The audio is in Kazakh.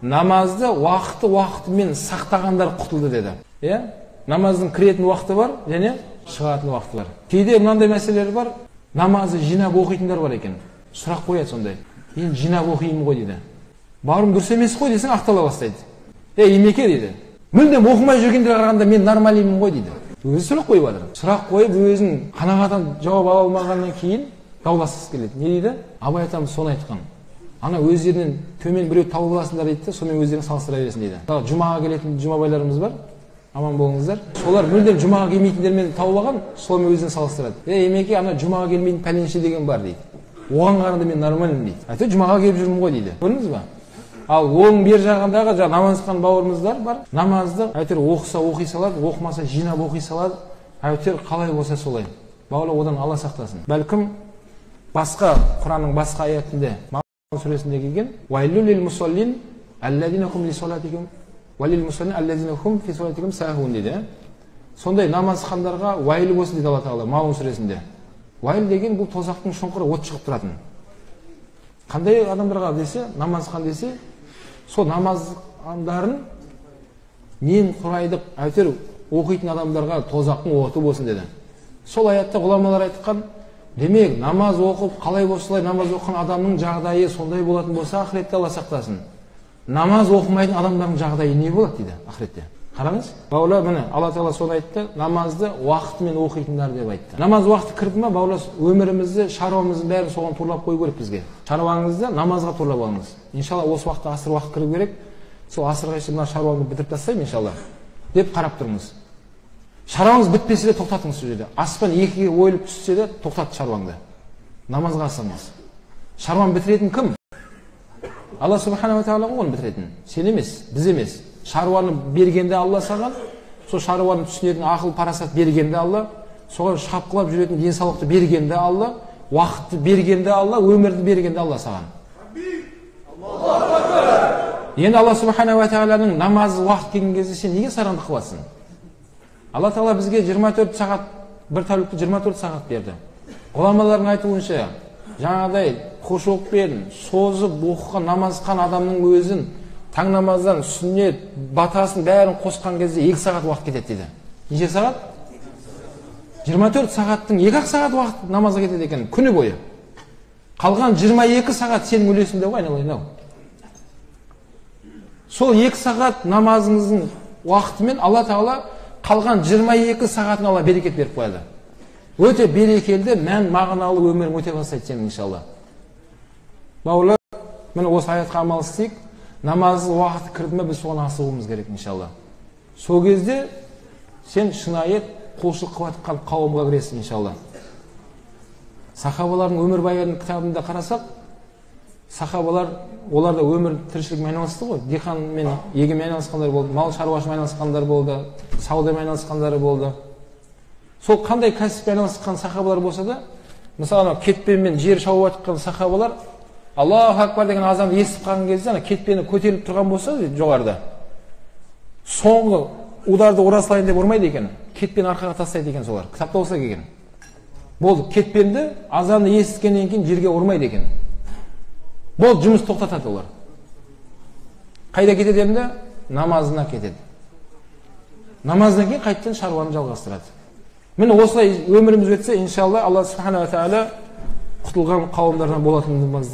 Намазды уақыты-уақытымен сақтағандар құтылды деді. Намаздың кіретін уақыты бар, және шығатын уақыты бар. Кейде мынандай мәселелер бар, намазды жинап оқитындар бар екен. Сұрақ қояды сондай. Мен жинап оқимын ғой дейді. Бауырым дұрыс емес қой десең ақтала бастайды. Емеке дейді. Мүлдем оқымай жүргендерге қарағанда мен нормалимын ғой дейді. Өзі сұрақ қойып жатыр. Сұрақ қойып өзін қанағаттан жауап ала алмағаннан кейін дауласқысы келеді. Не дейді? Абай атамыз соны айтқан. Ана өздерінен төмен біреу тауып аласыңдар дейді, сонымен өздерін салыстыра бересің дейді. Жұмаға келетін жұмабайларымыз бар. Аман болыңыздар. Солар мүлдем жұмаға келмейтіндермен тауып алған, сонымен өздерін салыстырады. Емеке, ана жұмаға келмейтін пәленше деген бар дейді. Оған қарағанда мен нормальмын дейді. Әйтеуір жұмаға келіп жүрмін ғой дейді. Көрдіңіз ба? Ал оның бер жағындағы намаз оқыған бауырымыздар бар. Намазды әйтеуір оқыса оқи салады, оқымаса жинап оқи салады. Әйтеуір қалай болса солай. Бауырлар одан Алла сақтасын. Бәлкім басқа Құранның басқа аятында Маун сүресінде келген «Уайлул лил мусаллин аллазина хум ли салатихим валил мусаллин аллазина хум фи салатихим сахун» дейді. Сондай намазхандарға уайлы болсын дейді Алла Тағала Маун сүресінде. Уайл деген бұл тозақтың шұңқыры от шығып тұратын. Қандай адамдарға десе, намазхан десе, сол намазхандарын нен құрайдық әйтеуір оқитын адамдарға тозақтың оты болсын деді. Сол аятта ғұламалар айтқан, демек намаз оқып қалай болсылай намаз оқыған адамның жағдайы сондай болатын болса, ақыретте Алла сақтасын. Намаз оқымайтын адамдардың жағдайы не болады дейді ақыретте. Қараңыз, бауырлар, міне Алла Тағала соны айтты, намазды уақытымен оқитындар деп айтты. Намаз уақыты кірді ме, бауырлар, өмірімізді, шаруамыздың бәрін соған турлап қою керек бізге. Шаруаңызды намазға турлап алыңыз. Иншалла осы уақытта асыр уақыт кіру керек. Сол асырға шейін мына шаруамды бітіріп тастаймын иншалла деп қарап тұрыңыз. Шаруаңыз бітпесе де тоқтатыңыз сол жерде. Аспан екіге ойылып түссе де тоқтат шаруаңды. Намазға асырыңыз. Шаруаны бітіретін кім? Алла субханала тағала оны бітіретін. Сен емес, біз емес. Шаруаны бергенде Алла саған, сол шаруаны түсінетін ақыл парасат бергенде Алла, соған шапқылап жүретін денсаулықты бергенде Алла, уақытты бергенде Алла, өмірді бергенде Алла саған. Енді Алла субханала тағаланың намазы уақыт келген кезде сен неге сараңдық қыласың? Алла Тағала бізге 24 сағат, бір тәулікті 24 сағат берді. Ғұламалардың айтуынша, жаңағыдай хушуқпен созып оқыған намазхан адамның өзін таң намаздан сүннет, батасын бәрін қосқан кезде 2 сағат уақыт кетеді дейді. Неше сағат? 24 сағаттың 2 сағат уақыт намазға кетеді екен, күні бойы. Қалған 22 сағат сенің үлесіңде ғой, айналайын. Сол 2 сағат намазыңыздың уақытымен Алла Тағала қалған 22 сағатын Алла берекет беріп қояды. Өте берекелді, мән мағыналы өмірің өте бастайды сенің иншалла. Бауырлар, міне осы аятқа амал істейік. Намазы уақыты кірді ме, біз соған асығуымыз керек иншалла. Сол кезде сен шынайы құлшылық қылып жатқан қауымға кіресің иншалла. Сахабалардың өмірбаян кітабында қарасақ, сахабалар оларда өмір тіршілігімен айналысты ғой. Диқанмен, егінмен айналысқандар болды, мал шаруашылығымен айналысқандар болды, саудамен айналысқандары болды. Сол қандай кәсіппен айналысқан сахабалар болса да, мысалы кетпенмен жер шауып жатқан сахабалар Аллаху акбар деген азанды естіп қалған кезде кетпені көтеріліп тұрған болса жоғарыда, соңғы ударды ұра салайын деп ұрмайды екен, кетпені арқаға тастайды екен солар. Кітапта болса келген. Болды, кетпенді азанды естіткеннен кейін жерге ұрмайды екен. Болды, жұмыс тоқтатады олар. Қайда кетеді енді? Намазына кетеді. Намаздан кейін қайтадан шаруаны жалғастырады. Міне осылай өміріміз өтсе, иншалла Алла субхана ва тағала құтылған қауымдардан болатынымызды